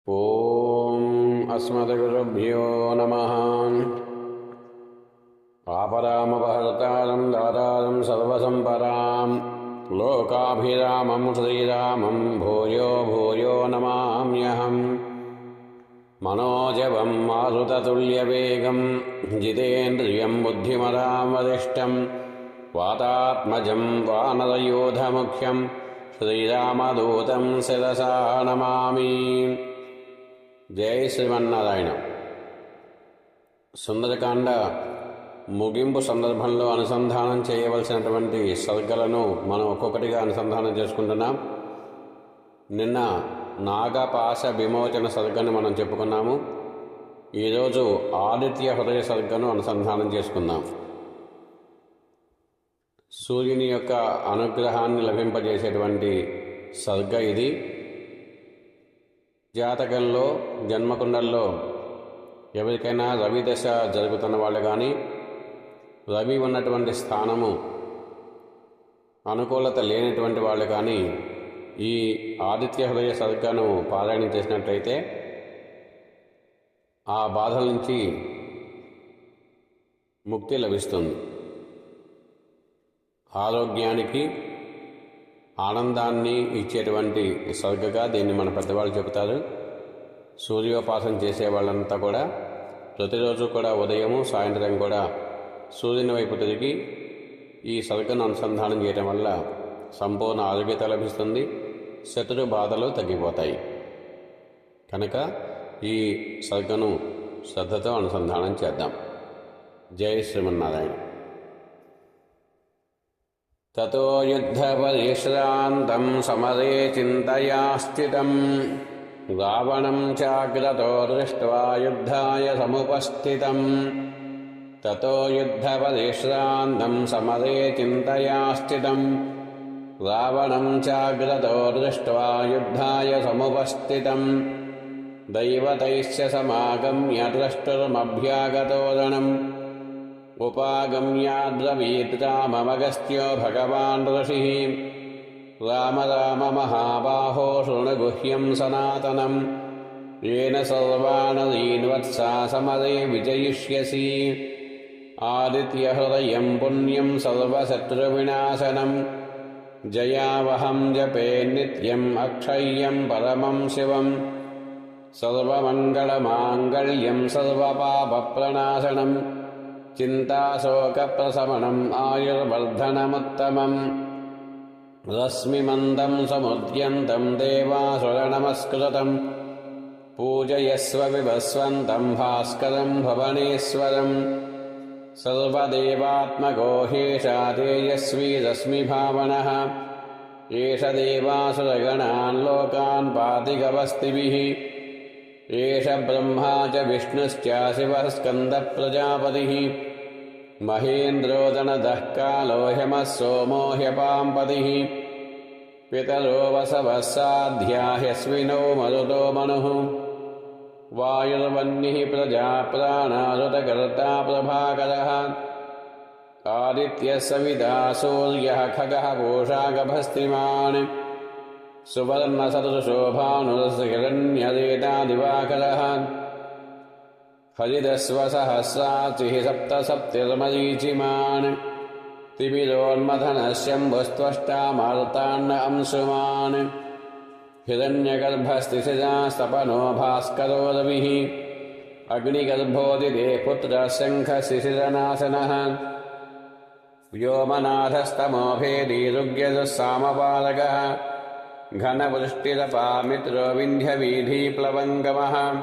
ಓಂ ಅಸ್ಮದ್ಗುರುಭ್ಯೋ ನಮಃ. ಆಪರಾಮಪಹರ್ತಾರಂ ದಾತಾರಂ ಸರ್ವಸಂಪರಾಂ ಲೋಕಾಭಿರಾಮಂ ಶ್ರೀರಾಮಂ ಭೂಯೋ ಭೂಯೋ ನಮಾಮ್ಯಹಂ. मनोजवं मारुततुल्यवेगं जितेन्द्रियं बुद्धिमतां वरिष्ठं वातात्मजं वानरयूथमुख्यं श्रीरामदूतं शिरसा नमामि. జై శ్రీమన్నారాయణ. సుందరకాండ ముగింపు సందర్భంలో అనుసంధానం చేయవలసినటువంటి సర్గలను మనం ఒక్కొక్కటిగా అనుసంధానం చేసుకుంటున్నాం. నిన్న నాగపాశ విమోచన సర్గను మనం చెప్పుకున్నాము. ఈరోజు ఆదిత్య హృదయ సర్గను అనుసంధానం చేసుకుందాం. సూర్యుని యొక్క అనుగ్రహాన్ని లభింపజేసేటువంటి సర్గ ఇది. జాతకంలో జన్మకుండల్లో ఎవరికైనా రవి దశ జరుగుతున్న వాళ్ళు కానీ, రవి ఉన్నటువంటి స్థానము అనుకూలత లేనటువంటి వాళ్ళు కానీ ఈ ఆదిత్య హృదయ సర్గను పారాయణం చేసినట్లయితే ఆ బాధల నుంచి ముక్తి లభిస్తుంది. ఆరోగ్యానికి ఆనందాన్ని ఇచ్చేటువంటి సర్గగా దీన్ని మన పెద్దవాళ్ళు చెబుతారు. సూర్యోపాసన చేసే వాళ్ళంతా కూడా ప్రతిరోజు కూడా ఉదయము సాయంత్రం కూడా సూర్యుని వైపు తిరిగి ఈ సర్గను అనుసంధానం చేయడం వల్ల సంపూర్ణ ఆరోగ్యత లభిస్తుంది, శత్రు బాధలు తగ్గిపోతాయి. కనుక ఈ సర్గను శ్రద్ధతో అనుసంధానం చేద్దాం. జై శ్రీమన్నారాయణ. తతో యుద్ధపరిశ్రాంతం సమరే చింతయా స్థితం రావణం చాగ్రతో దృష్ట్వా యుద్ధాయ సముపస్థితం. తతో యుద్ధపరిశ్రాంతం సమరే చింతయా స్థితం రావణం చాగ్రతో దృష్ట్వా యుద్ధాయ సముపస్థితం. దైవతైశ్చ సమాగమ్య ద్రష్టుర్మభ్యాగతోరణం ఉపాగమ్యాద్రవీత్ రామమగస్త్యో భగవాన్ ఋషిః. రామ రామ మహాబాహో శృణు గుహ్యం సనాతనం येन सर्वानरीन् वत्सा समरे विजयिष्यसि. आदित्यहृदयं पुण्यं सर्वशत्रुविनाशनं जयावहं जपे नित्यम् अक्षय्यं परमं शिवं. सर्वमङ्गलमाङ्गल्यं सर्वपापप्रणाशनं चिन्ताशोकप्रशमनम् आयुर्वर्धनमुत्तमम्. रश्मिमन्दं समुद्यन्तं देवासुरनमस्कृतं पूजयस्व विभस्वन्तं भास्करं भुवनेश्वरं. सर्वदेवात्मको ह्येषा तेजस्वी रश्मिभावनः एष देवासुरगणान् लोकान् पाति गवस्तिभिः. एष ब्रह्मा च विष्णुश्च शिवः स्कन्दप्रजापतिः. महेन्द्रो दनदः कालो ह्यमः सोमो ह्यपाम्पतिः. पितरो वसवः साध्या ह्यश्विनो मरुतो मनुः. वायुर्वह्निः प्रजाप्राणारुतकर्ता प्रभाकरः. आदित्यः सविता सूर्यः खगः पूषा गभस्तिमान्. सुवर्णसदृशो भानुर्हिरण्यरेता दिवाकरः. हरिदस्वसहस्राचिः सप्तसप्तिर्मरीचिमान्. तिमिरोन्मथनः शम्भुस्त्वष्टा मार्ताण्ड अंशुमान्. हिरण्यगर्भस्तिशिरास्तपनो भास्करो रविः. अग्निगर्भोदिते पुत्रः शङ्खशिशिरनाशनः. व्योमनाथस्तमोभेदी ऋग्यजः सामपालकः. घनवृष्टिरपा मित्रो विन्ध्यवीधिप्लवङ्गमः.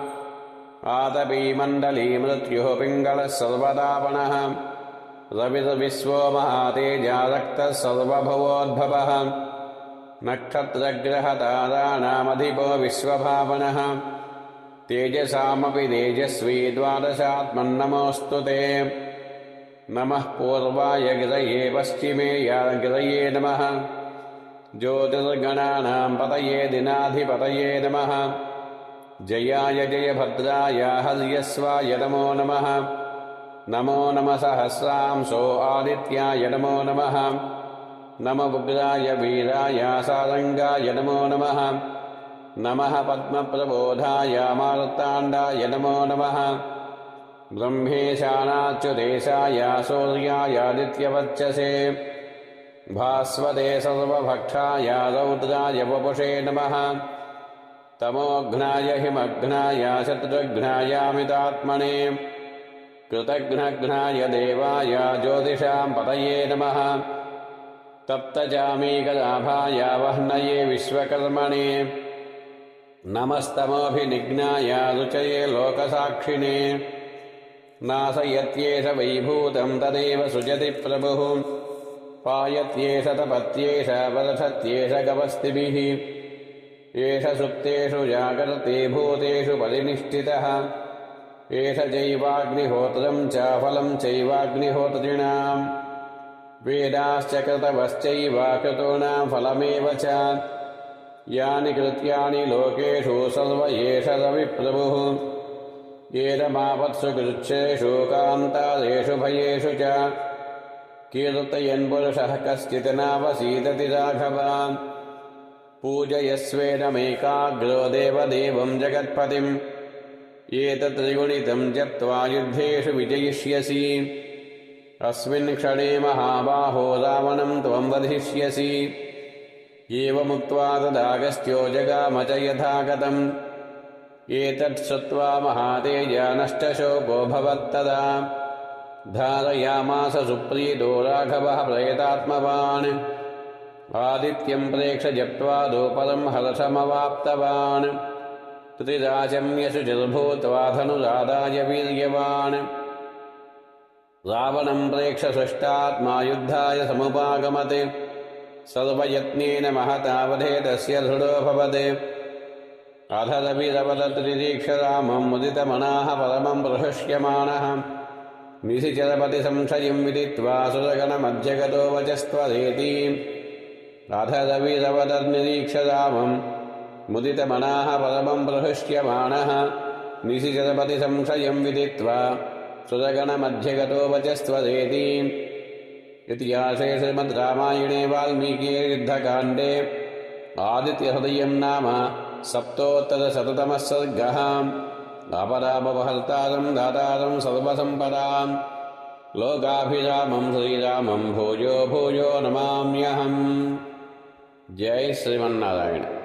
आतपी मण्डली मृत्युः पिङ्गलः सर्वतापनः. रविर्विश्वो महातेजा रक्तः सर्वभवोद्भवः. नक्षत्रग्रहताराणामधिपो विश्वभावनः. तेजसामपि तेजस्वी द्वादशात्मन्नमोऽस्तु ते. नमः पूर्वाय गिरये पश्चिमे गिरये नमः. ज्योतिर्गणानां पतये दिनाधिपतये नमः. जयाय जयभद्राय हर्यस्वाय नमो नमः. नमो नमः सहस्रांशो आदित्याय नमो नमः. नमो उग्राय वीराय सारंगाय नमो नमः। नमः पद्मप्रबोधाय मार्ताण्डाय नमो नमः ब्रह्मेशानाच्युतेशाय सूर्यायादित्यवर्चसे भास्वते सर्वभक्षाय रौद्राय वपुषे नमः तमोघ्नाय हिमघ्नाय शत्रुघ्नायामितात्मने कृतघ्नघ्नाय देवाय ज्योतिषां पतये नमः तप्तजामीकलाभाय वह्नये विश्वकर्मणे नमस्तमोऽभिनिघ्नाय रुचये लोकसाक्षिणे नाशयत्येष वैभूतं तदेव सृजति प्रभुः पायत्येष तपत्येष वर्धत्येष गवस्तिभिः एष सुप्तेषु जागर्ते भूतेषु परिनिष्ठितः एष चैवाग्निहोत्रं च फलं चैवाग्निहोत्रिणाम् वेदाश्च कृतवश्चैव क्रतूणां फलमेव च यानि कृत्यानि लोकेषु सर्व एष रविप्रभुः एतमापत्सु कृच्छ्रेषु कान्तारेषु भयेषु च कीर्तयन् पुरुषः कश्चित् नावसीदति राघवा पूजयस्वेदमेकाग्रो देवदेवं जगत्पतिम् एतत्त्रिगुणितं जप्त्वा युद्धेषु विजयिष्यसि अस्मिन् क्षणे महाबाहो रावणं त्वं वधिष्यसि एवमुक्त्वा तदागस्त्यो जगाम च यथागतम् एतत् श्रुत्वा महातेजा नष्टशोको भवत्तदा धारयामास सुप्रीतो राघवः प्रयतात्मवान् आदित्यं प्रेक्ष्य जप्त्वा दोपरं हर्षमवाप्तवान् त्रिराचम्यशुचिर्भूत्वा धनुरादाय वीर्यवान् रावणं प्रेक्ष्य सृष्टात्मा युद्धाय समुपागमत् सर्वयत्नेन महता वधेतस्य दृढोऽभवत् अथ रविरवदत्रिदीक्षरामं मुदितमनाः परमं प्रहृष्यमाणः निशिचरपतिसंशयं विदित्वा सुरगणमध्यगतो वचस्त्वरेति अथ रविरवदन्निरीक्षरामं मुदितमनाः परमं प्रहृष्यमाणः निशिचरपतिसंशयं विदित्वा सुरगणमध्यगतो वचस्त्वरेति इतिहासे श्रीमद् रामायणे वाल्मीकिये युद्धकाण्डे आदित्यहृदयं नाम सप्तोत्तरशततमः सर्गः अपरापहर्तारं दातारं सर्वसम्पदां लोकाभिरामं श्रीरामं भूयो भूयो नमाम्यहम् जय श्रीमन्नारायण।